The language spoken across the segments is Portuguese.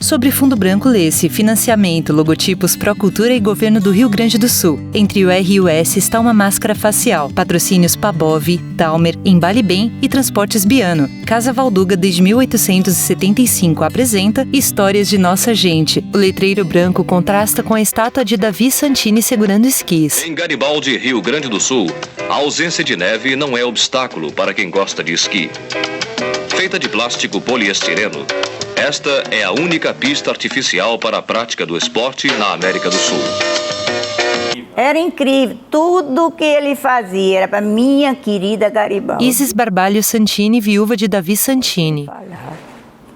Sobre fundo branco lê-se financiamento, logotipos Procultura e Governo do Rio Grande do Sul. Entre o R e o S está uma máscara facial. Patrocínios Pabov, Dalmer, Embale Bem e Transportes Biano. Casa Valduga desde 1875 apresenta Histórias de Nossa Gente. O letreiro branco contrasta com a estátua de Davi Santini segurando esquis. Em Garibaldi, Rio Grande do Sul, a ausência de neve não é obstáculo para quem gosta de esqui. Feita de plástico poliestireno, esta é a única pista artificial para a prática do esporte na América do Sul. Era incrível, tudo que ele fazia era para minha querida Garibaldi. Isis Barbalho Santini, viúva de Davi Santini.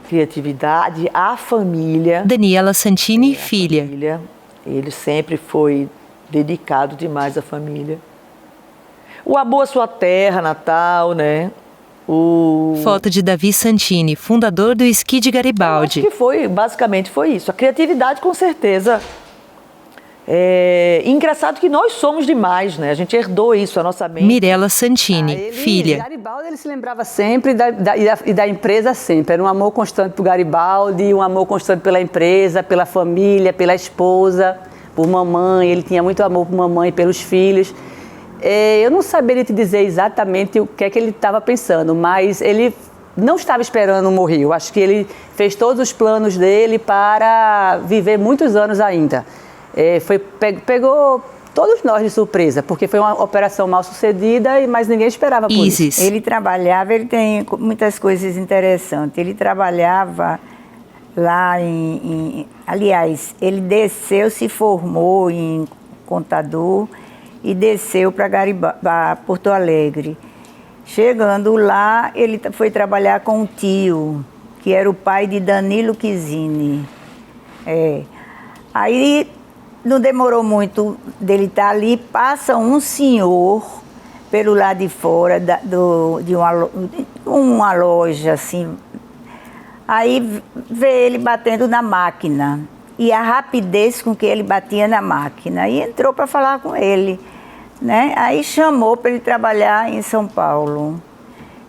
Criatividade, a família. Daniela Santini, filha. Ele sempre foi dedicado demais à família. O amor à sua terra natal, né? Foto de Davi Santini, fundador do esqui de Garibaldi. Eu acho que basicamente foi isso. A criatividade, com certeza. Engraçado que nós somos demais, né? A gente herdou isso, a nossa mente. Mirela Santini, filha. Garibaldi, ele se lembrava sempre da empresa sempre. Era um amor constante por Garibaldi, um amor constante pela empresa, pela família, pela esposa, por mamãe. Ele tinha muito amor por mamãe e pelos filhos. Eu não saberia te dizer exatamente o que é que ele estava pensando, mas ele não estava esperando morrer. Eu acho que ele fez todos os planos dele para viver muitos anos ainda. Pegou todos nós de surpresa, porque foi uma operação mal sucedida, mas ninguém esperava por isso. Ele trabalhava, ele tem muitas coisas interessantes. Ele trabalhava lá aliás, ele desceu, se formou em contador e desceu para Porto Alegre. Chegando lá, ele foi trabalhar com um tio, que era o pai de Danilo Quizini. Aí não demorou muito dele estar ali, passa um senhor pelo lado de fora de uma loja, assim. Aí vê ele batendo na máquina. E a rapidez com que ele batia na máquina. E entrou para falar com ele, né? Aí chamou para ele trabalhar em São Paulo.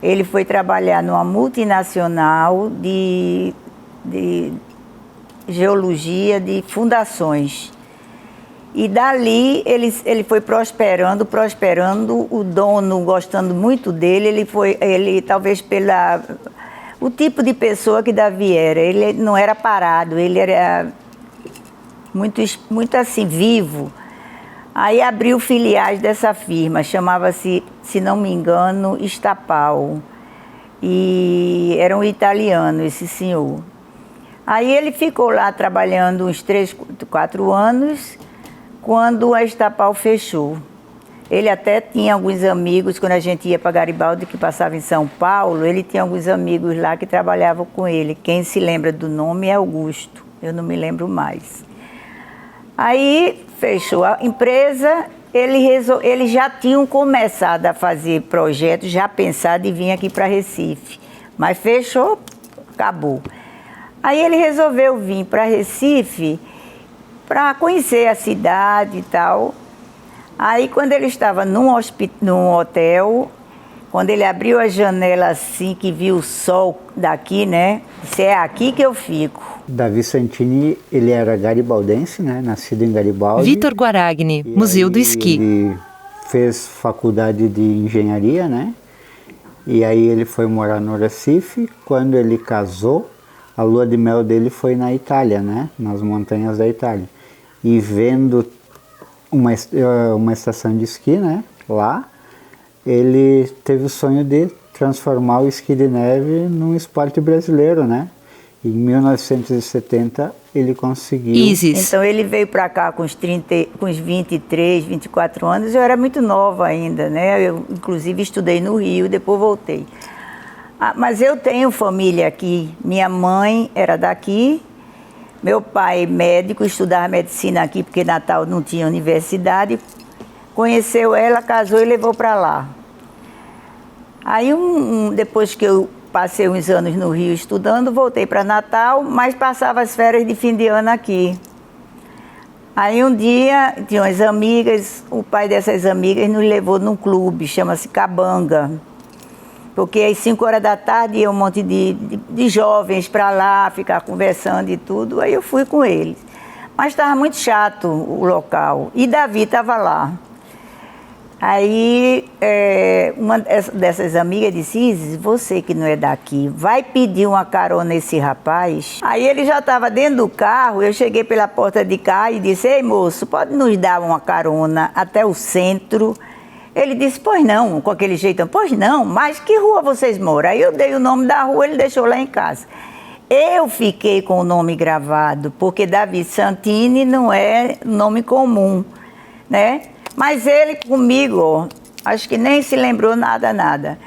Ele foi trabalhar numa multinacional de geologia de fundações. E dali ele foi prosperando, o dono gostando muito dele, ele talvez o tipo de pessoa que Davi era. Ele não era parado, ele era muito assim, vivo. Aí abriu filiais dessa firma, chamava-se, se não me engano, Estapal. E era um italiano, esse senhor. Aí ele ficou lá trabalhando uns 3, 4 anos, quando a Estapal fechou. Ele até tinha alguns amigos, quando a gente ia para Garibaldi, que passava em São Paulo, ele tinha alguns amigos lá que trabalhavam com ele. Quem se lembra do nome é Augusto, eu não me lembro mais. Aí fechou a empresa, eles já tinham começado a fazer projetos, já pensado em vir aqui para Recife. Mas fechou, acabou. Aí ele resolveu vir para Recife para conhecer a cidade e tal. Aí quando ele estava num hotel, quando ele abriu a janela assim, que viu o sol daqui, né? Disse, é aqui que eu fico. Davi Santini, ele era garibaldense, né? Nascido em Garibaldi. Vitor Guaragni, Museu do Esqui. Ele fez faculdade de engenharia, né? E aí ele foi morar no Recife. Quando ele casou, a lua de mel dele foi na Itália, né? Nas montanhas da Itália. E vendo uma estação de esqui, né? Lá, ele teve o sonho de transformar o esqui de neve num esporte brasileiro, né? Em 1970 ele conseguiu. Então ele veio para cá com uns 23, 24 anos. Eu era muito nova ainda, né? Eu inclusive estudei no Rio, depois voltei. Mas eu tenho família aqui. Minha mãe era daqui. Meu pai, médico, estudava medicina aqui, porque Natal não tinha universidade. Conheceu ela, casou e levou para lá. Aí, depois que eu passei uns anos no Rio estudando, voltei para Natal, mas passava as férias de fim de ano aqui. Aí um dia, tinha umas amigas, o pai dessas amigas nos levou num clube, chama-se Cabanga. Porque às 5 horas da tarde ia um monte de jovens para lá, ficar conversando e tudo, aí eu fui com eles. Mas estava muito chato o local, e Davi estava lá. Aí uma dessas amigas disse, Isis, você que não é daqui, vai pedir uma carona nesse rapaz? Aí ele já estava dentro do carro, eu cheguei pela porta de cá e disse, ei moço, pode nos dar uma carona até o centro? Ele disse, pois não, com aquele jeitão, pois não, mas que rua vocês moram? Aí eu dei o nome da rua, ele deixou lá em casa. Eu fiquei com o nome gravado, porque Davi Santini não é nome comum, né? Mas ele comigo, acho que nem se lembrou nada.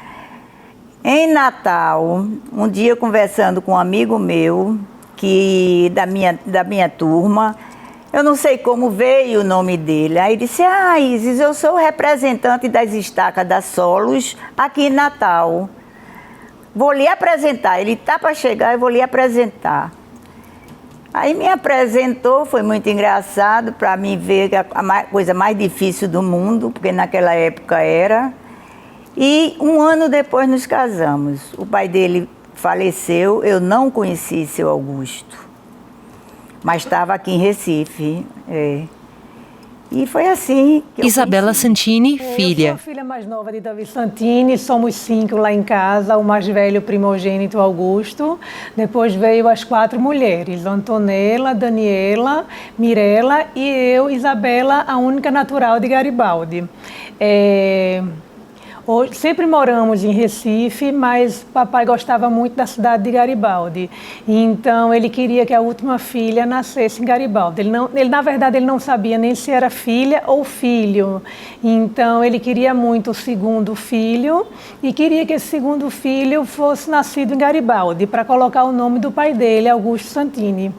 Em Natal, um dia conversando com um amigo meu, da minha turma, eu não sei como veio o nome dele. Aí disse, Isis, eu sou o representante das estacas da Solos aqui em Natal. Vou lhe apresentar, ele está para chegar, eu vou lhe apresentar. Aí me apresentou, foi muito engraçado para mim ver a coisa mais difícil do mundo, porque naquela época era. E 1 ano depois nos casamos. O pai dele faleceu, eu não conheci seu Augusto, mas estava aqui em Recife. E foi assim que eu Isabela conheci. Santini, Eu filha. sou a filha mais nova de Davi Santini, somos 5 lá em casa, o mais velho primogênito Augusto. Depois veio as 4 mulheres, Antonella, Daniela, Mirella e eu, Isabela, a única natural de Garibaldi. Sempre moramos em Recife, mas papai gostava muito da cidade de Garibaldi. Então, ele queria que a última filha nascesse em Garibaldi. Na verdade, ele não sabia nem se era filha ou filho. Então, ele queria muito o segundo filho e queria que esse segundo filho fosse nascido em Garibaldi, para colocar o nome do pai dele, Augusto Santini.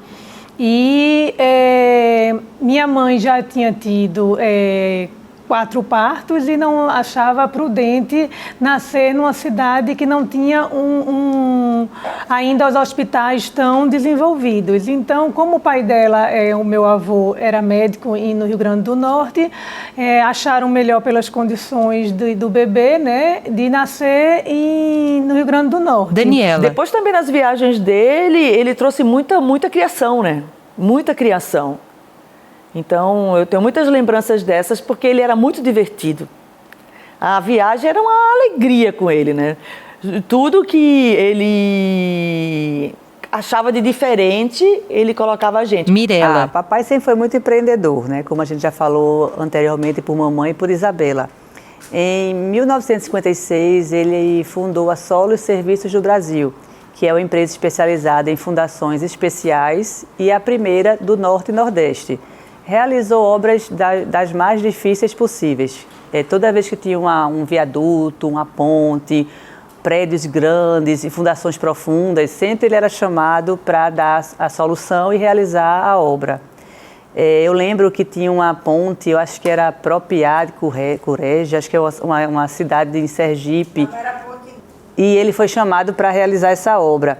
E minha mãe já tinha tido 4 partos e não achava prudente nascer numa cidade que não tinha ainda os hospitais tão desenvolvidos. Então, como o pai dela, o meu avô, era médico no Rio Grande do Norte, acharam melhor pelas condições do bebê, né, de nascer no Rio Grande do Norte. Daniela. Depois também nas viagens dele, ele trouxe muita criação, né? Muita criação. Então, eu tenho muitas lembranças dessas, porque ele era muito divertido. A viagem era uma alegria com ele, né? Tudo que ele achava de diferente, ele colocava a gente. Mirella. Papai sempre foi muito empreendedor, né? Como a gente já falou anteriormente por mamãe e por Isabela. Em 1956, ele fundou a Solos Serviços do Brasil, que é uma empresa especializada em fundações especiais e a primeira do Norte e Nordeste. Realizou obras das mais difíceis possíveis. Toda vez que tinha um viaduto, uma ponte, prédios grandes e fundações profundas, sempre ele era chamado para dar a solução e realizar a obra. Eu lembro que tinha uma ponte, eu acho que era Propriá de Corégio, acho que é uma cidade em Sergipe, e ele foi chamado para realizar essa obra.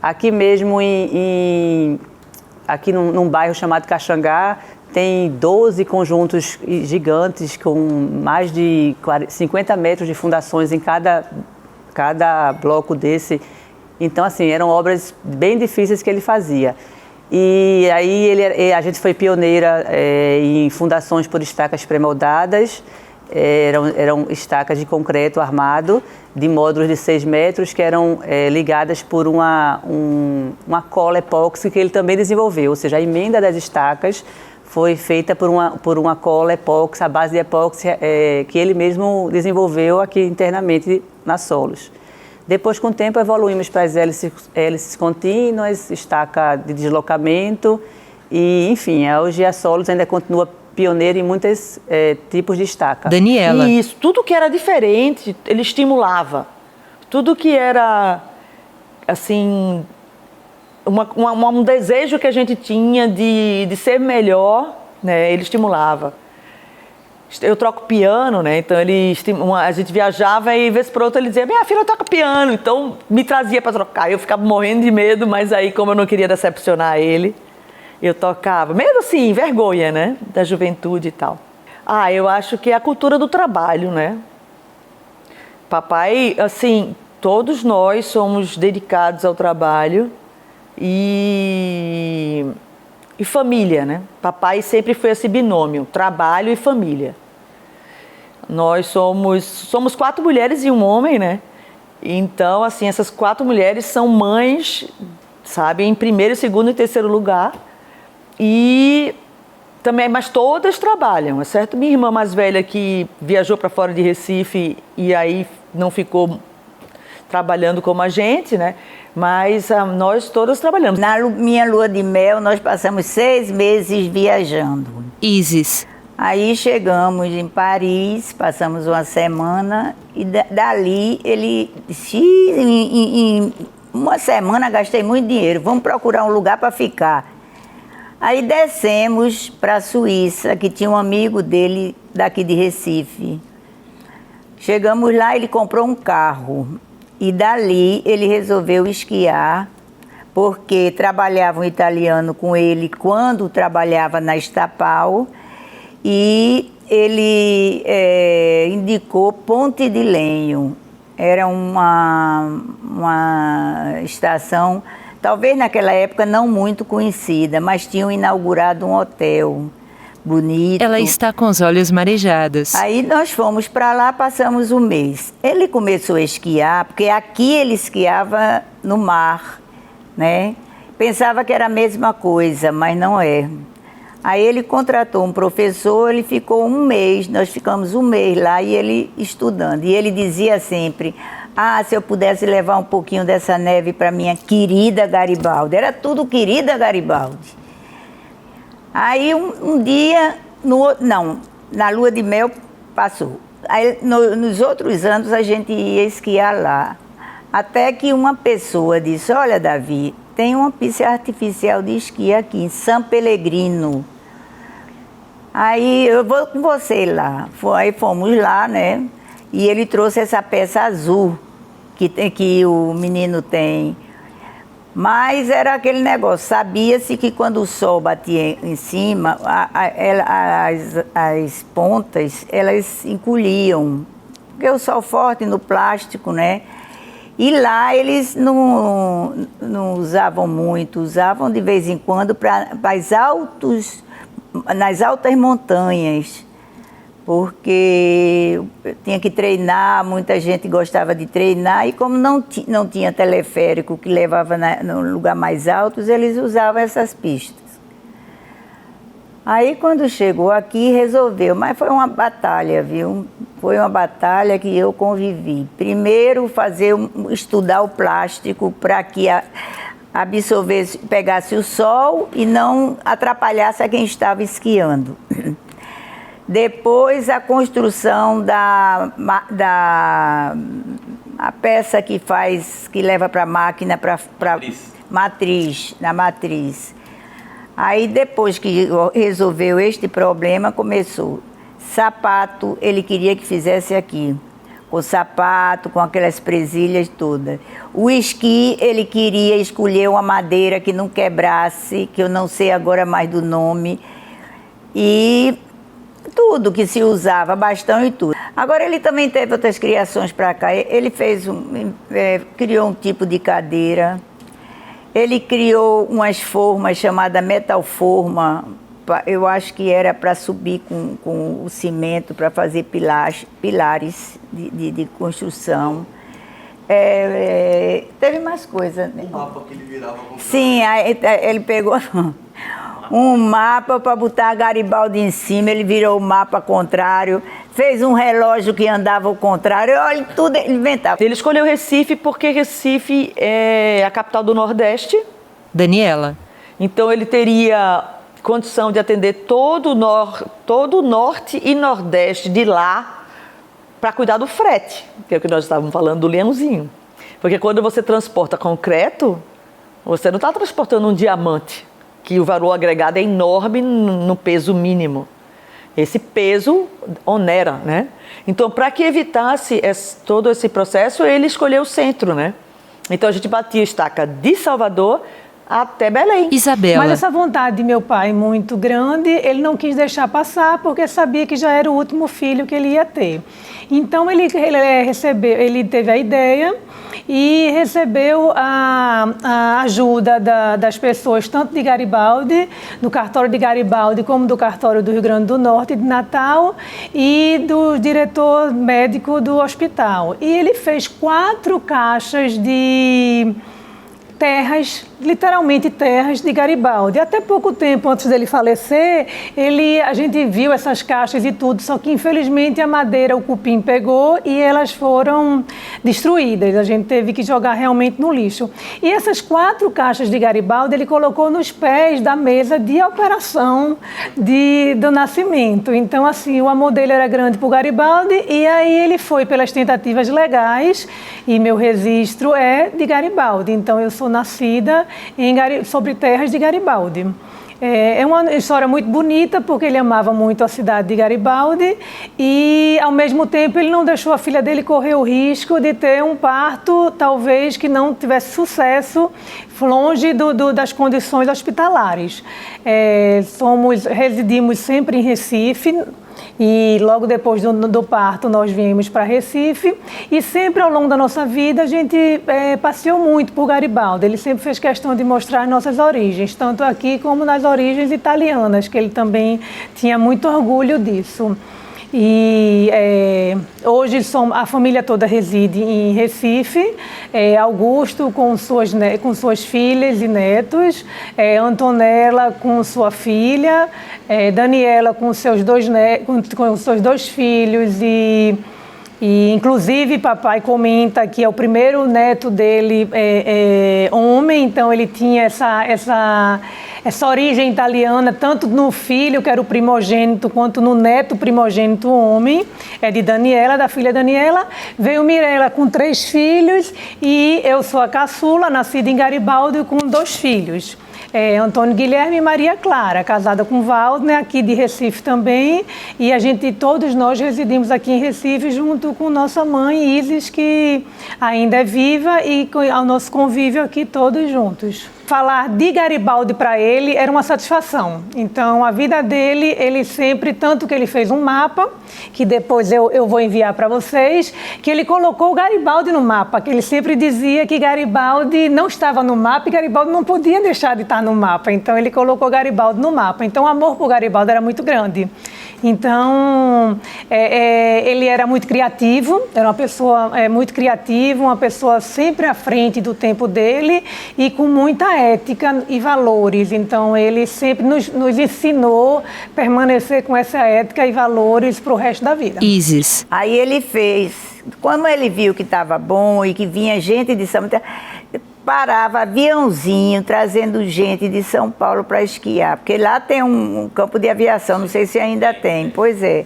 Aqui mesmo, aqui num bairro chamado Caxangá, tem 12 conjuntos gigantes com mais de 50 metros de fundações em cada bloco desse. Então, assim, eram obras bem difíceis que ele fazia. E aí a gente foi pioneira em fundações por estacas pré-moldadas. Eram estacas de concreto armado, de módulos de 6 metros, que eram ligadas por uma cola epóxi que ele também desenvolveu. Ou seja, a emenda das estacas foi feita por uma cola epóxi, a base de epóxi que ele mesmo desenvolveu aqui internamente na Solos. Depois, com o tempo, evoluímos para as hélices contínuas, estaca de deslocamento e, enfim, hoje a Solos ainda continua pioneira em muitos tipos de estaca. Daniela. E isso, tudo que era diferente, ele estimulava. Tudo que era, assim, um desejo que a gente tinha de ser melhor, né, ele estimulava. Eu troco piano, né? Então a gente viajava e vez por outra ele dizia: minha filha toca piano, então me trazia para trocar. Eu ficava morrendo de medo, mas aí, como eu não queria decepcionar ele, eu tocava. Medo assim, vergonha, né? Da juventude e tal. Eu acho que é a cultura do trabalho, né? Papai, assim, todos nós somos dedicados ao trabalho e família, né? Papai sempre foi esse binômio, trabalho e família. Nós somos 4 mulheres e um homem, né? Então, assim, essas 4 mulheres são mães, sabe, em primeiro, segundo e terceiro lugar. E também, mas todas trabalham, certo? Minha irmã mais velha que viajou para fora de Recife e aí não ficou trabalhando como a gente, né? Mas nós todas trabalhamos. Na minha lua de mel, nós passamos 6 meses viajando. Isis. Aí chegamos em Paris, passamos uma semana e dali ele disse, em uma semana gastei muito dinheiro, vamos procurar um lugar para ficar. Aí descemos para a Suíça, que tinha um amigo dele daqui de Recife. Chegamos lá, ele comprou um carro e dali ele resolveu esquiar, porque trabalhava um italiano com ele quando trabalhava na Estapal. E ele indicou Ponte de Lenho. Era uma estação, talvez naquela época não muito conhecida, mas tinham inaugurado um hotel bonito. Ela está com os olhos marejados. Aí nós fomos para lá, passamos um mês. Ele começou a esquiar, porque aqui ele esquiava no mar, né? Pensava que era a mesma coisa, mas não é. Aí ele contratou um professor, ele ficou um mês, nós ficamos um mês lá e ele estudando. E ele dizia sempre, se eu pudesse levar um pouquinho dessa neve para minha querida Garibaldi. Era tudo querida Garibaldi. Aí um dia, na lua de mel passou. Aí nos outros anos a gente ia esquiar lá. Até que uma pessoa disse, olha Davi, tem uma pista artificial de esqui aqui em São Pellegrino. Aí eu vou com você lá. Aí fomos lá, né? E ele trouxe essa peça azul que o menino tem. Mas era aquele negócio, sabia-se que quando o sol batia em cima, as pontas, elas encolhiam. Porque o sol forte no plástico, né? E lá eles não usavam muito, usavam de vez em quando nas altas montanhas, porque tinha que treinar, muita gente gostava de treinar, e como não tinha teleférico que levava no lugar mais alto, eles usavam essas pistas. Aí quando chegou aqui, resolveu, mas foi uma batalha, viu? Foi uma batalha que eu convivi. Primeiro estudar o plástico para que absorvesse, pegasse o sol e não atrapalhasse a quem estava esquiando. Depois a construção da peça que leva para a máquina, para matriz. Aí depois que resolveu este problema, começou. Sapato, ele queria que fizesse aqui, com sapato, com aquelas presilhas todas. O esqui, ele queria escolher uma madeira que não quebrasse, que eu não sei agora mais do nome, e tudo que se usava, bastão e tudo. Agora ele também teve outras criações para cá. Ele criou um tipo de cadeira. Ele criou umas formas chamadas metal forma, eu acho que era para subir com o cimento, para fazer pilares de construção. Teve mais coisas. Um mapa que ele virava com... Sim, ele pegou um mapa para botar a Garibaldi em cima, ele virou o mapa contrário, fez um relógio que andava ao contrário, olha, tudo ele inventava. Ele escolheu Recife porque Recife é a capital do Nordeste. Daniela. Então ele teria condição de atender todo o Norte e Nordeste de lá para cuidar do frete, que é o que nós estávamos falando do leãozinho. Porque quando você transporta concreto, você não está transportando um diamante, que o valor agregado é enorme no peso mínimo. Esse peso onera, né? Então, para que evitasse todo esse processo, ele escolheu o centro, né? Então, a gente batia estaca de Salvador até Belém. Isabela. Mas essa vontade de meu pai muito grande, ele não quis deixar passar porque sabia que já era o último filho que ele ia ter. Então ele teve a ideia e recebeu a ajuda das pessoas, tanto de Garibaldi, do cartório de Garibaldi, como do cartório do Rio Grande do Norte, de Natal, e do diretor médico do hospital. E ele fez 4 caixas de terras, literalmente terras de Garibaldi. Até pouco tempo antes dele falecer, a gente viu essas caixas e tudo, só que infelizmente a madeira, o cupim pegou e elas foram destruídas. A gente teve que jogar realmente no lixo. E essas 4 caixas de Garibaldi ele colocou nos pés da mesa de operação do nascimento. Então, assim, o amor dele era grande por Garibaldi e aí ele foi pelas tentativas legais e meu registro é de Garibaldi. Então, eu sou nascida sobre terras de Garibaldi. É uma história muito bonita porque ele amava muito a cidade de Garibaldi e, ao mesmo tempo, ele não deixou a filha dele correr o risco de ter um parto, talvez, que não tivesse sucesso, longe das condições hospitalares. Residimos sempre em Recife. E logo depois do parto nós viemos para Recife e sempre ao longo da nossa vida a gente passeou muito por Garibaldi. Ele sempre fez questão de mostrar as nossas origens, tanto aqui como nas origens italianas, que ele também tinha muito orgulho disso. E hoje a família toda reside em Recife, Augusto com suas filhas e netos, Antonella com sua filha, Daniela com seus 2 filhos e inclusive papai comenta que é o primeiro neto dele homem, então ele tinha essa origem italiana, tanto no filho, que era o primogênito, quanto no neto primogênito homem, de Daniela, da filha Daniela. Veio Mirella com 3 filhos e eu sou a caçula, nascida em Garibaldi com 2 filhos. Antônio Guilherme e Maria Clara, casada com Waldner, aqui de Recife também, e todos nós residimos aqui em Recife junto com nossa mãe Isis, que ainda é viva, e ao nosso convívio aqui todos juntos. Falar de Garibaldi para ele era uma satisfação. Então, a vida dele, ele sempre, tanto que ele fez um mapa, que depois eu vou enviar para vocês, que ele colocou o Garibaldi no mapa, que ele sempre dizia que Garibaldi não estava no mapa e Garibaldi não podia deixar de estar no mapa. Então, ele colocou Garibaldi no mapa. Então, o amor por Garibaldi era muito grande. Então, ele era muito criativo, era uma pessoa muito criativa, uma pessoa sempre à frente do tempo dele e com muita ética e valores. Então, ele sempre nos ensinou a permanecer com essa ética e valores para o resto da vida. Isis. Aí ele fez, quando ele viu que estava bom e que vinha gente de São Paulo, parava aviãozinho trazendo gente de São Paulo para esquiar, porque lá tem um campo de aviação, não sei se ainda tem, pois é.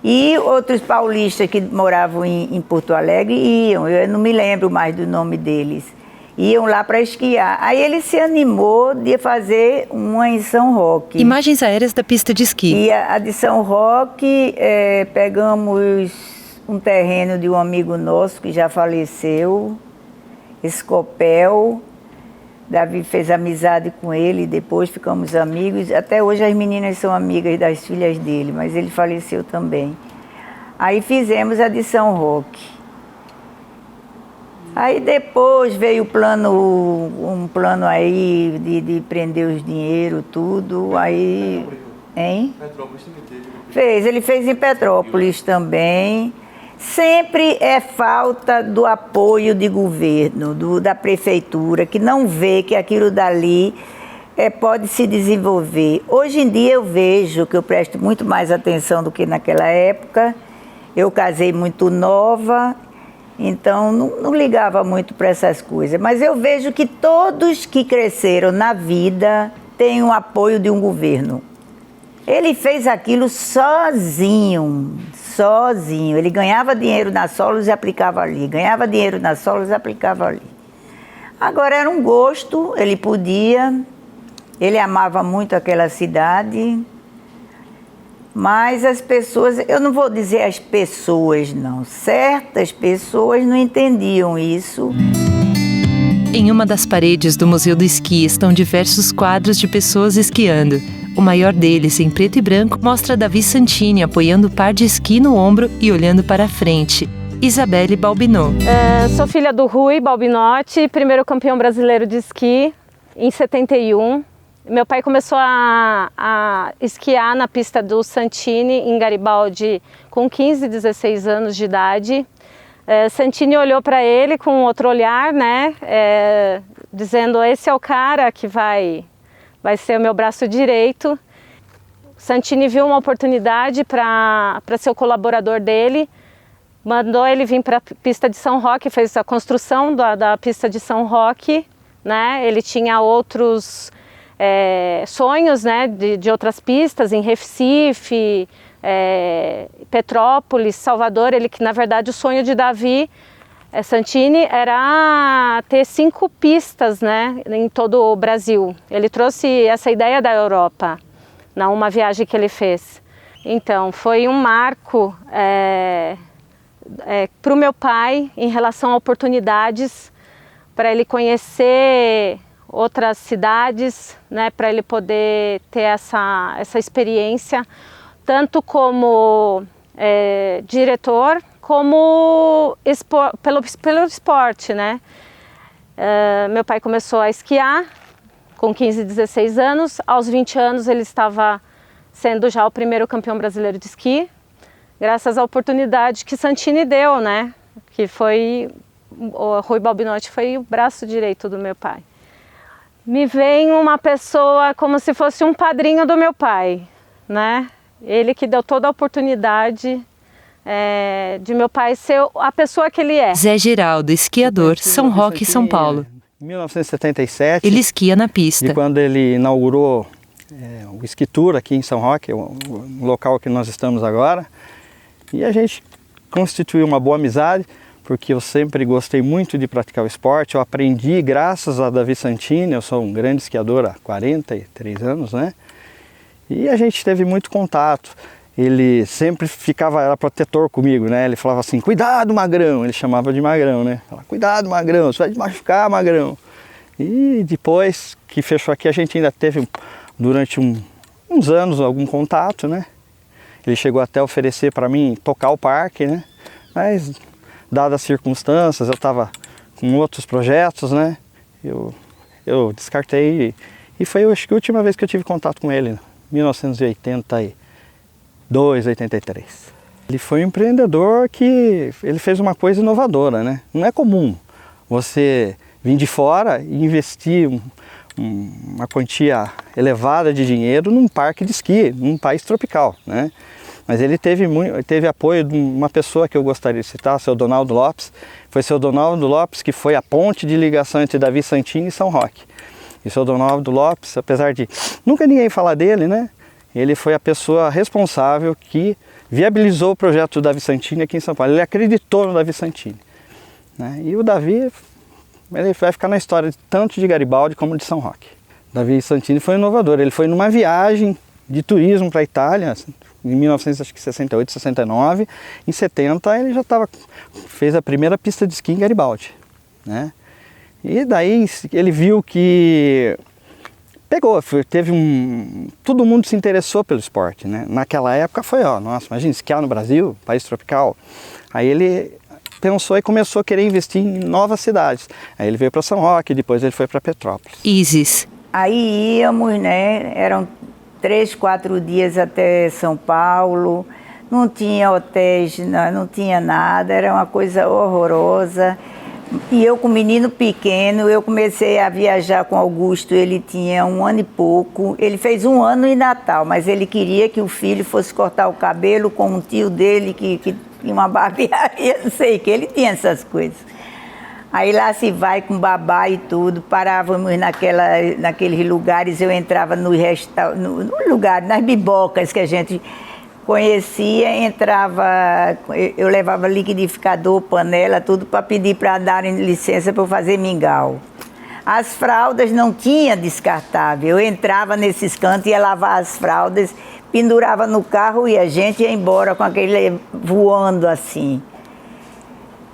E outros paulistas que moravam em Porto Alegre iam, eu não me lembro mais do nome deles, iam lá para esquiar. Aí ele se animou de fazer uma em São Roque. Imagens aéreas da pista de esqui. E a de São Roque, pegamos um terreno de um amigo nosso que já faleceu, Escopel. Davi fez amizade com ele, depois ficamos amigos. Até hoje as meninas são amigas das filhas dele, mas ele faleceu também. Aí fizemos a de São Roque. Aí depois veio um plano aí de prender os dinheiro, tudo. Aí, hein? Ele fez em Petrópolis também. Sempre é falta do apoio de governo, da prefeitura, que não vê que aquilo dali pode se desenvolver. Hoje em dia eu vejo que eu presto muito mais atenção do que naquela época. Eu casei muito nova, então não ligava muito para essas coisas. Mas eu vejo que todos que cresceram na vida têm o apoio de um governo. Ele fez aquilo sozinho. Ele ganhava dinheiro na Solos e aplicava ali, ganhava dinheiro na Solos e aplicava ali. Agora era um gosto, ele podia, ele amava muito aquela cidade, mas as pessoas, eu não vou dizer as pessoas não, certas pessoas não entendiam isso. Em uma das paredes do Museu do Esqui estão diversos quadros de pessoas esquiando. O maior deles, em preto e branco, mostra Davi Santini apoiando o par de esqui no ombro e olhando para a frente. Isabelle Balbinot. Sou filha do Rui Balbinotti, primeiro campeão brasileiro de esqui em 71. Meu pai começou a esquiar na pista do Santini, em Garibaldi, com 15, 16 anos de idade. Santini olhou para ele com outro olhar, né, dizendo: esse é o cara que vai ser o meu braço direito. Santini viu uma oportunidade para ser o colaborador dele, mandou ele vir para a pista de São Roque, fez a construção da pista de São Roque, né? Ele tinha outros sonhos, né, de outras pistas, em Recife, Petrópolis, Salvador. Ele, que na verdade o sonho de Davi Santini era ter 5 pistas, né, em todo o Brasil. Ele trouxe essa ideia da Europa, numa viagem que ele fez. Então, foi um marco para o meu pai em relação a oportunidades, para ele conhecer outras cidades, né, para ele poder ter essa experiência, tanto como diretor, como pelo esporte, né? Meu pai começou a esquiar com 15, 16 anos. Aos 20 anos ele estava sendo já o primeiro campeão brasileiro de esqui, graças à oportunidade que Santini deu, né? Que foi, o Rui Balbinotti foi o braço direito do meu pai. Me vem uma pessoa como se fosse um padrinho do meu pai, né? Ele que deu toda a oportunidade de meu pai ser a pessoa que ele é. Zé Geraldo, esquiador, São Roque, São Paulo. Em 1977, ele esquia na pista. E quando ele inaugurou o Esqui Tour aqui em São Roque, o local que nós estamos agora, e a gente constituiu uma boa amizade, porque eu sempre gostei muito de praticar o esporte. Eu aprendi graças a Davi Santini, eu sou um grande esquiador há 43 anos, né? E a gente teve muito contato. Ele sempre era protetor comigo, né? Ele falava assim: cuidado, Magrão. Ele chamava de Magrão, né? Falava: cuidado, Magrão, você vai te machucar, Magrão. E depois que fechou aqui, a gente ainda teve, durante uns anos, algum contato, né? Ele chegou até a oferecer para mim tocar o parque, né? Mas, dadas as circunstâncias, eu estava com outros projetos, né? Eu descartei e foi, acho que, a última vez que eu tive contato com ele, 1982, 83. Ele foi um empreendedor que ele fez uma coisa inovadora, né? Não é comum você vir de fora e investir uma quantia elevada de dinheiro num parque de esqui, num país tropical, né? Mas ele teve apoio de uma pessoa que eu gostaria de citar, o seu Donaldo Lopes. Foi o seu Donaldo Lopes que foi a ponte de ligação entre Davi Santini e São Roque. E o seu Donaldo Lopes, apesar de nunca ninguém falar dele, né? Ele foi a pessoa responsável que viabilizou o projeto do Davi Santini aqui em São Paulo. Ele acreditou no Davi Santini, né? E o Davi, ele vai ficar na história tanto de Garibaldi como de São Roque. Davi Santini foi inovador. Ele foi numa viagem de turismo para a Itália, em 1968, 69. Em 70 ele já fez a primeira pista de esqui em Garibaldi, né? E daí ele viu que todo mundo se interessou pelo esporte, né? Naquela época foi, nossa, imagina, esquiar no Brasil, país tropical. Aí ele pensou e começou a querer investir em novas cidades. Aí ele veio para São Roque, depois ele foi para Petrópolis. Isis. Aí íamos, né? Eram 3, 4 dias até São Paulo. Não tinha hotéis, não tinha nada, era uma coisa horrorosa. E eu com um menino pequeno, eu comecei a viajar com Augusto, ele tinha 1 ano e pouco. Ele fez 1 ano em Natal, mas ele queria que o filho fosse cortar o cabelo com um tio dele que tinha uma barbearia, não sei o que, ele tinha essas coisas. Aí lá se vai com babá e tudo, parávamos naqueles lugares, eu entrava no lugar, nas bibocas que a gente conhecia, entrava, eu levava liquidificador, panela, tudo para pedir para darem licença para eu fazer mingau. As fraldas não tinha descartável, eu entrava nesses cantos, ia lavar as fraldas, pendurava no carro e a gente ia embora com aquele voando assim.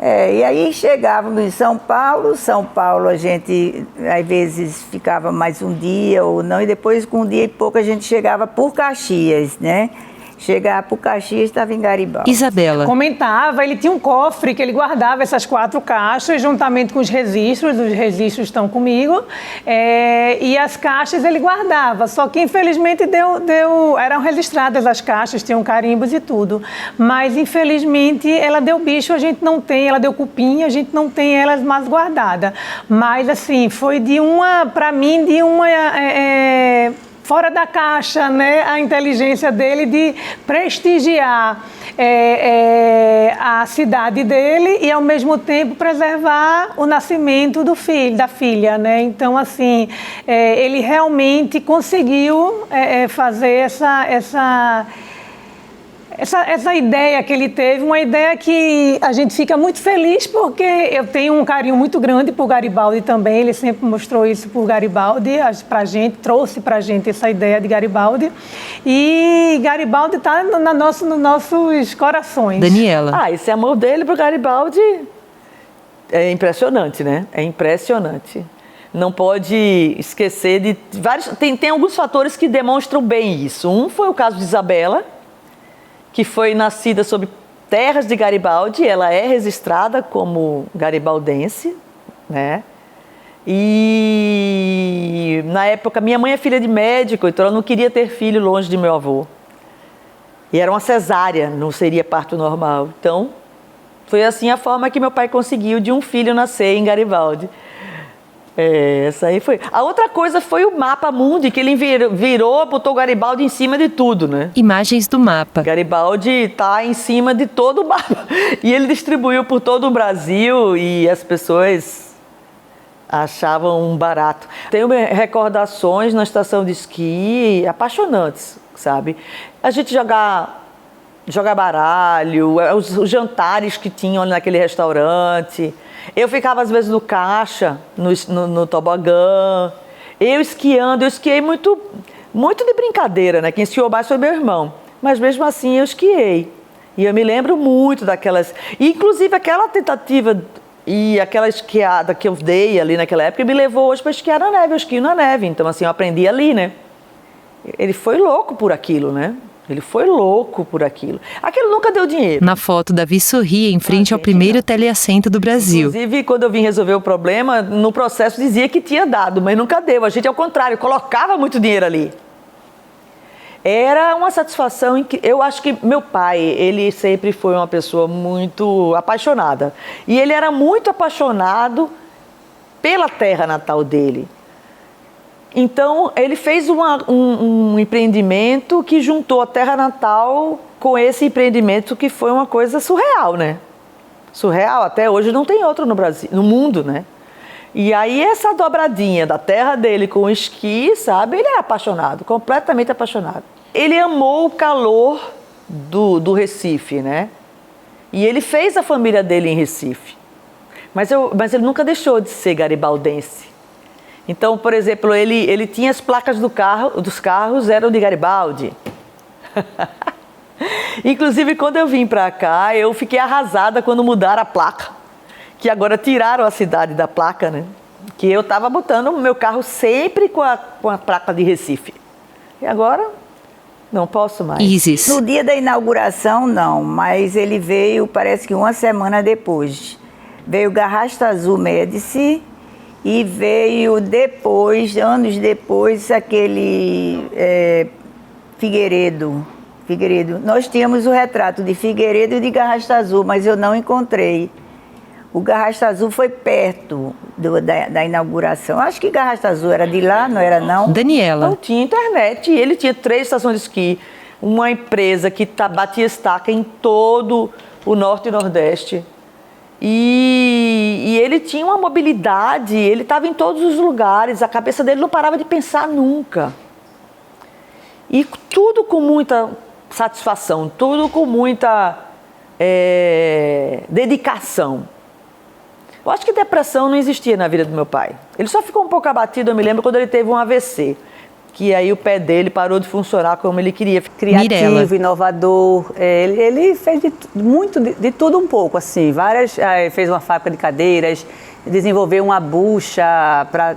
E aí chegávamos em São Paulo a gente às vezes ficava mais um dia ou não, e depois com um dia e pouco a gente chegava por Caxias, né? Chegava por Caxias, estava em Garibaldi. Isabela. Comentava, ele tinha um cofre que ele guardava essas 4 caixas, juntamente com os registros estão comigo, e as caixas ele guardava, só que infelizmente eram registradas as caixas, tinham carimbos e tudo, mas infelizmente ela deu bicho, a gente não tem, ela deu cupim, a gente não tem elas mais guardadas, mas assim, foi para mim, fora da caixa, né, a inteligência dele de prestigiar a cidade dele e, ao mesmo tempo, preservar o nascimento da filha, né? Então, assim, ele realmente conseguiu fazer essa ideia que ele teve, uma ideia que a gente fica muito feliz, porque eu tenho um carinho muito grande por Garibaldi também, ele sempre mostrou isso por Garibaldi, trouxe pra gente essa ideia de Garibaldi, e Garibaldi está nos nossos corações. Daniela. Esse amor dele pro Garibaldi é impressionante, né? É impressionante. Não pode esquecer de vários... Tem alguns fatores que demonstram bem isso. Um foi o caso de Isabela, que foi nascida sob terras de Garibaldi, ela é registrada como garibaldense, né? E na época, minha mãe é filha de médico, então ela não queria ter filho longe de meu avô. E era uma cesárea, não seria parto normal. Então, foi assim a forma que meu pai conseguiu de um filho nascer em Garibaldi. Essa aí foi. A outra coisa foi o mapa mundi, que ele botou Garibaldi em cima de tudo, né? Imagens do mapa. Garibaldi está em cima de todo o mapa. E ele distribuiu por todo o Brasil e as pessoas achavam um barato. Tenho recordações na estação de esqui apaixonantes, sabe? A gente jogar baralho, os jantares que tinham naquele restaurante. Eu ficava às vezes no caixa, no tobogã. Eu esquiei muito de brincadeira, né? Quem esquiou mais foi meu irmão. Mas mesmo assim eu esquiei. E eu me lembro muito daquelas... Inclusive aquela tentativa e aquela esquiada que eu dei ali naquela época me levou hoje para esquiar na neve. Eu esquio na neve, então assim, eu aprendi ali, né? Ele foi louco por aquilo, né? Ele foi louco por aquilo. Aquilo nunca deu dinheiro. Na foto, Davi sorria em frente ao primeiro teleassento do Brasil. Inclusive, quando eu vim resolver o problema, no processo dizia que tinha dado, mas nunca deu. A gente, ao contrário, colocava muito dinheiro ali. Era uma satisfação em que eu acho que meu pai, ele sempre foi uma pessoa muito apaixonada. E ele era muito apaixonado pela terra natal dele. Então, ele fez um empreendimento que juntou a terra natal com esse empreendimento, que foi uma coisa surreal, né? Surreal, até hoje não tem outro no Brasil, no mundo, né? E aí essa dobradinha da terra dele com o esqui, sabe? Ele era apaixonado, completamente apaixonado. Ele amou o calor do Recife, né? E ele fez a família dele em Recife. Mas ele nunca deixou de ser garibaldense. Então, por exemplo, ele tinha as placas dos carros, eram de Garibaldi. Inclusive, quando eu vim para cá, eu fiquei arrasada quando mudaram a placa. Que agora tiraram a cidade da placa, né? Que eu estava botando o meu carro sempre com a placa de Recife. E agora, não posso mais. Isis. No dia da inauguração, não, mas ele veio, parece que uma semana depois. Veio Garrasta Azul Médici. E veio depois, anos depois, aquele Figueiredo. Nós tínhamos o retrato de Figueiredo e de Garrasta Azul, mas eu não encontrei. O Garrasta Azul foi perto da inauguração. Acho que Garrasta Azul era de lá, não era não? Daniela. Não tinha internet. Ele tinha 3 estações de esqui. Uma empresa que batia estaca em todo o Norte e Nordeste. E ele tinha uma mobilidade, ele estava em todos os lugares, a cabeça dele não parava de pensar nunca. E tudo com muita satisfação, tudo com muita dedicação. Eu acho que depressão não existia na vida do meu pai. Ele só ficou um pouco abatido, eu me lembro, quando ele teve um AVC. que aí o pé dele parou de funcionar como ele queria. Criativo, Mirela. inovador. Ele fez de tudo um pouco, assim. Fez uma fábrica de cadeiras, desenvolveu uma bucha para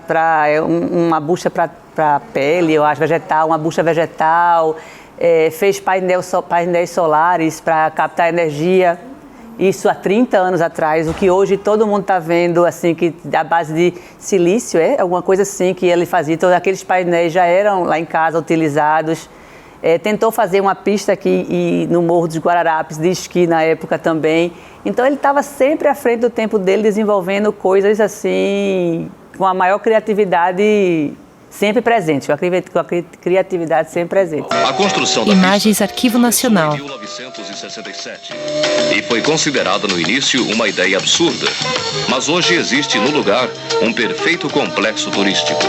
pele, eu acho, vegetal, uma bucha vegetal. Fez painéis solares para captar energia. Isso há 30 anos atrás, o que hoje todo mundo está vendo, assim, que a base de silício, alguma coisa assim que ele fazia. Todos aqueles painéis já eram lá em casa utilizados. Tentou fazer uma pista aqui no Morro dos Guararapes de esqui na época também. Então ele estava sempre à frente do tempo dele, desenvolvendo coisas assim, com a maior criatividade sempre presente, com a criatividade sempre presente. A construção da Imagens pista Arquivo Nacional. começou em 1967 e foi considerada no início uma ideia absurda. Mas hoje existe no lugar um perfeito complexo turístico.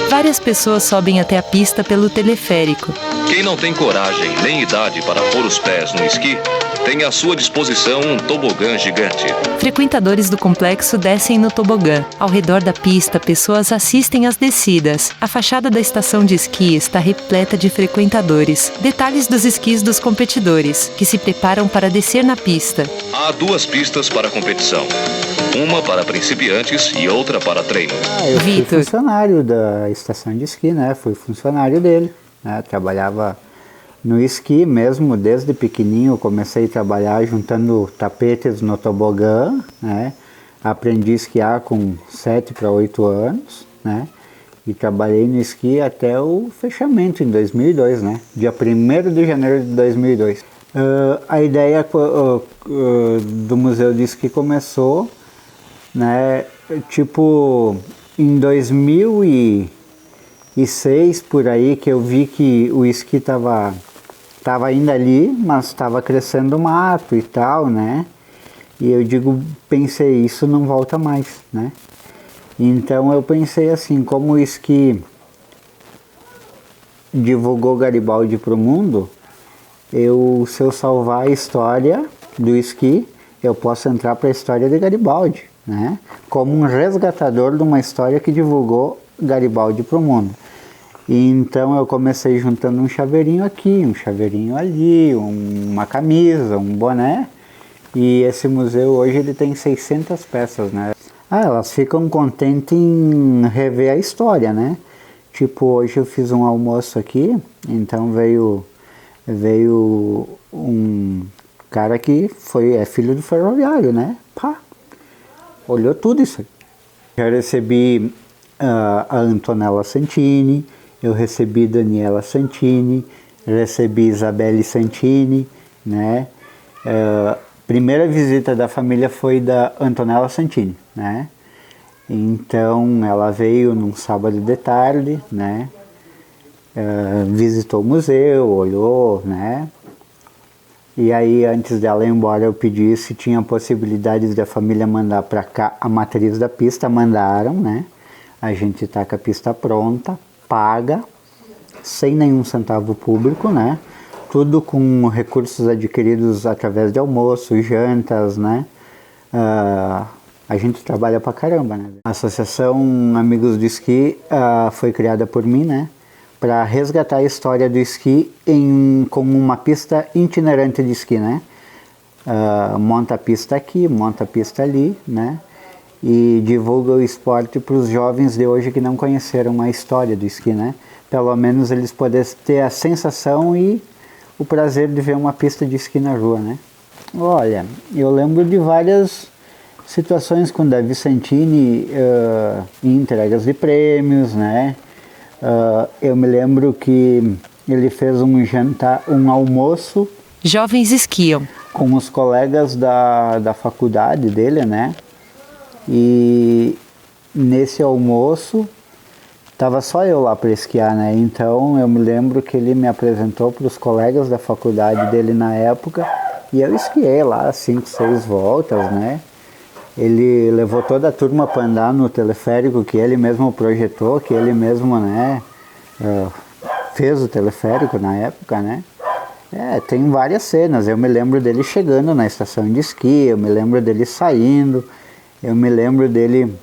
Várias pessoas sobem até a pista pelo teleférico. Quem não tem coragem nem idade para pôr os pés no esqui, tem à sua disposição um tobogã gigante. Frequentadores do complexo descem no tobogã. Ao redor da pista, pessoas assistem às descidas. A fachada da estação de esqui está repleta de frequentadores. Detalhes dos esquis dos competidores, que se preparam para descer na pista. Há 2 pistas para competição. Uma para principiantes e outra para treino. Eu fui Vitor. funcionário da estação de esqui, né? Fui funcionário dele, né? Trabalhava no esqui mesmo, desde pequenininho. Eu comecei a trabalhar juntando tapetes no tobogã, né? Aprendi a esquiar com 7 para 8 anos, né? E trabalhei no esqui até o fechamento em 2002, né? Dia 1º de janeiro de 2002. A ideia do Museu de Esqui começou, né? Tipo, em 2006, por aí, que eu vi que o esqui estava ainda ali, mas estava crescendo mato e tal, né? E eu pensei, isso não volta mais, né? Então eu pensei assim, como o esqui divulgou Garibaldi para o mundo, se eu salvar a história do esqui, eu posso entrar para a história de Garibaldi, né? Como um resgatador de uma história que divulgou Garibaldi para o mundo. E então eu comecei juntando um chaveirinho aqui, um chaveirinho ali, uma camisa, um boné. E esse museu hoje ele tem 600 peças, né? Elas ficam contentes em rever a história, né? Tipo, hoje eu fiz um almoço aqui, então veio um cara que é filho do ferroviário, né? Pá, olhou tudo isso aí. Já recebi a Antonella Santini, eu recebi Daniela Santini, recebi Isabelle Santini, né? Primeira visita da família foi da Antonella Santini, né? Então ela veio num sábado de tarde, né? Visitou o museu, olhou, né? E aí, antes dela ir embora, eu pedi se tinha possibilidades da família mandar para cá a matriz da pista. Mandaram, né? A gente tá com a pista pronta, paga, sem nenhum centavo público, né? Tudo com recursos adquiridos através de almoço, jantas, né? A gente trabalha pra caramba, né? A Associação Amigos do Esqui foi criada por mim, né? Para resgatar a história do esqui como uma pista itinerante de esqui, né? Monta a pista aqui, monta a pista ali, né? E divulga o esporte para os jovens de hoje que não conheceram a história do esqui, né? Pelo menos eles poderem ter a sensação e o prazer de ver uma pista de esqui na rua, né? Olha, eu lembro de várias situações com Davi Santini em entregas de prêmios, né? Eu me lembro que ele fez um jantar, um almoço. Jovens esquiam. Com os colegas da faculdade dele, né? E nesse almoço tava só eu lá para esquiar, né? Então eu me lembro que ele me apresentou para os colegas da faculdade dele na época e eu esquiei lá 5, 6 voltas, né? Ele levou toda a turma para andar no teleférico que ele mesmo projetou, que ele mesmo, né, fez o teleférico na época, né? Tem várias cenas. Eu me lembro dele chegando na estação de esqui, eu me lembro dele saindo, eu me lembro dele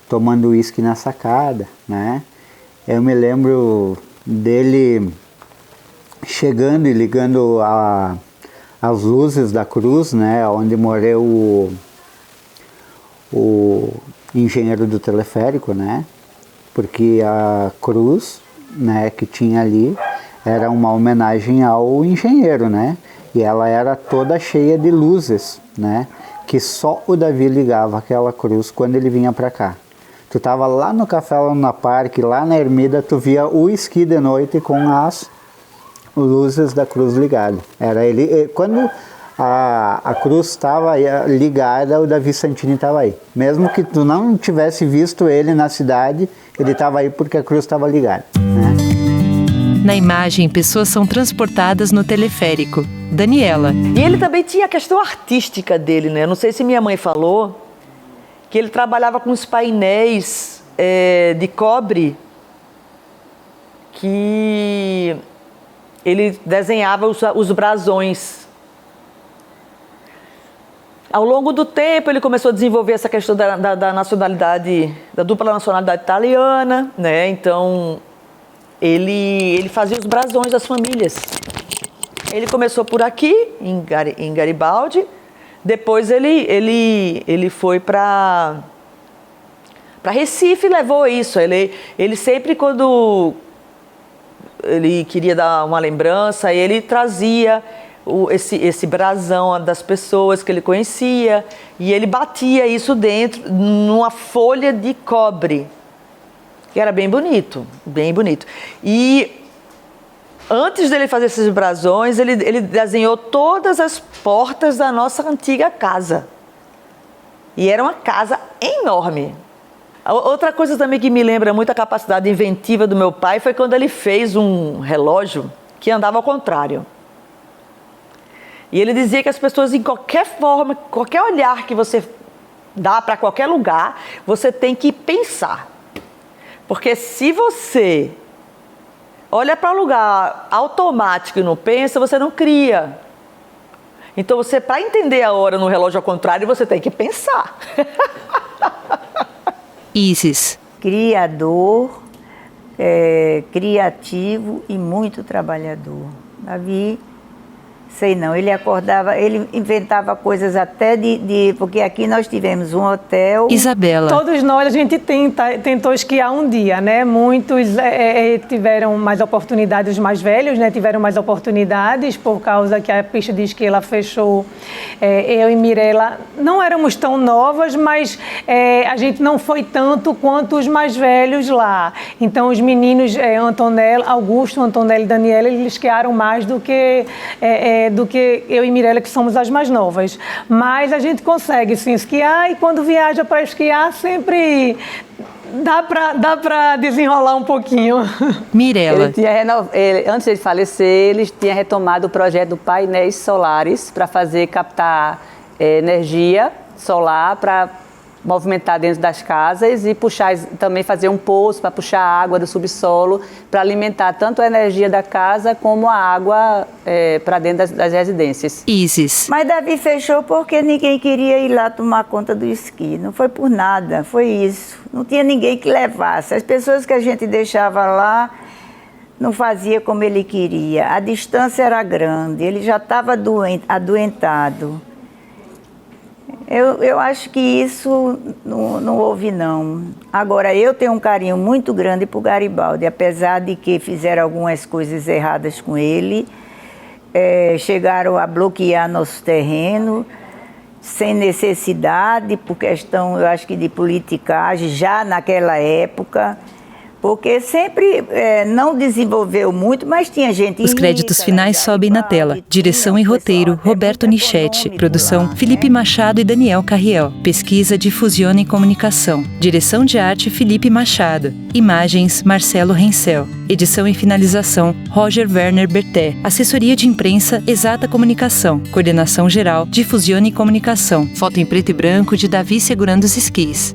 tomando uísque na sacada, né? Eu me lembro dele chegando e ligando as luzes da cruz, né, onde morreu o engenheiro do teleférico, né, porque a cruz, né, que tinha ali era uma homenagem ao engenheiro, né, e ela era toda cheia de luzes, né, que só o Davi ligava aquela cruz quando ele vinha para cá. Tu tava lá no Café Luna Park, lá na Ermida, tu via o esqui de noite com as luzes da cruz ligada. Era ele, quando a cruz estava ligada, o Davi Santini estava aí. Mesmo que tu não tivesse visto ele na cidade, ele estava aí porque a cruz estava ligada, né? Na imagem, pessoas são transportadas no teleférico. Daniela. E ele também tinha a questão artística dele, né? Não sei se minha mãe falou que ele trabalhava com os painéis de cobre que ele desenhava os brasões. Ao longo do tempo, ele começou a desenvolver essa questão da nacionalidade, da dupla nacionalidade italiana, né? Então, ele fazia os brasões das famílias. Ele começou por aqui, em Garibaldi. Depois ele foi para Recife e levou isso. Ele sempre, quando ele queria dar uma lembrança, ele trazia esse brasão das pessoas que ele conhecia e ele batia isso dentro numa folha de cobre, que era bem bonito, bem bonito. E antes dele fazer esses brasões, ele desenhou todas as portas da nossa antiga casa. E era uma casa enorme. Outra coisa também que me lembra muito a capacidade inventiva do meu pai foi quando ele fez um relógio que andava ao contrário. E ele dizia que as pessoas, em qualquer forma, qualquer olhar que você dá para qualquer lugar, você tem que pensar. Porque se você olha para um lugar automático e não pensa, você não cria. Então, para entender a hora no relógio ao contrário, você tem que pensar. Isis. Criador, criativo e muito trabalhador. Davi, sei não, ele acordava, ele inventava coisas até porque aqui nós tivemos um hotel. Isabela. Todos nós, a gente tentou esquiar um dia, né? Muitos tiveram mais oportunidades, os mais velhos, né? Tiveram mais oportunidades por causa que a pista de esqui ela fechou. Eu e Mirella não éramos tão novas, mas a gente não foi tanto quanto os mais velhos lá. Então os meninos, Augusto, Antonella e Daniela, eles esquiaram mais do que eu e Mirella, que somos as mais novas. Mas a gente consegue sim esquiar e quando viaja para esquiar sempre dá para desenrolar um pouquinho. Mirella. Antes de falecer, ele tinha retomado o projeto do painéis solares para captar energia solar para movimentar dentro das casas e também fazer um poço para puxar a água do subsolo para alimentar tanto a energia da casa como a água para dentro das residências. Isis. Mas Davi fechou porque ninguém queria ir lá tomar conta do esqui. Não foi por nada, foi isso. Não tinha ninguém que levasse. As pessoas que a gente deixava lá não fazia como ele queria. A distância era grande, ele já estava adoentado. Eu acho que isso não houve, não. Agora, eu tenho um carinho muito grande por Garibaldi, apesar de que fizeram algumas coisas erradas com ele, chegaram a bloquear nosso terreno, sem necessidade, por questão, eu acho que de politicagem, já naquela época, porque sempre não desenvolveu muito, mas tinha gente. Os créditos finais sobem na tela. Direção e roteiro, Roberto Nichetti. Produção, Felipe Machado e Daniel Carriel. Pesquisa, Difusione e Comunicação. Direção de arte, Felipe Machado. Imagens, Marcelo Rencel. Edição e finalização, Roger Werner Berté. Assessoria de imprensa, Exata Comunicação. Coordenação geral, Difusione e Comunicação. Foto em preto e branco de Davi segurando os esquis.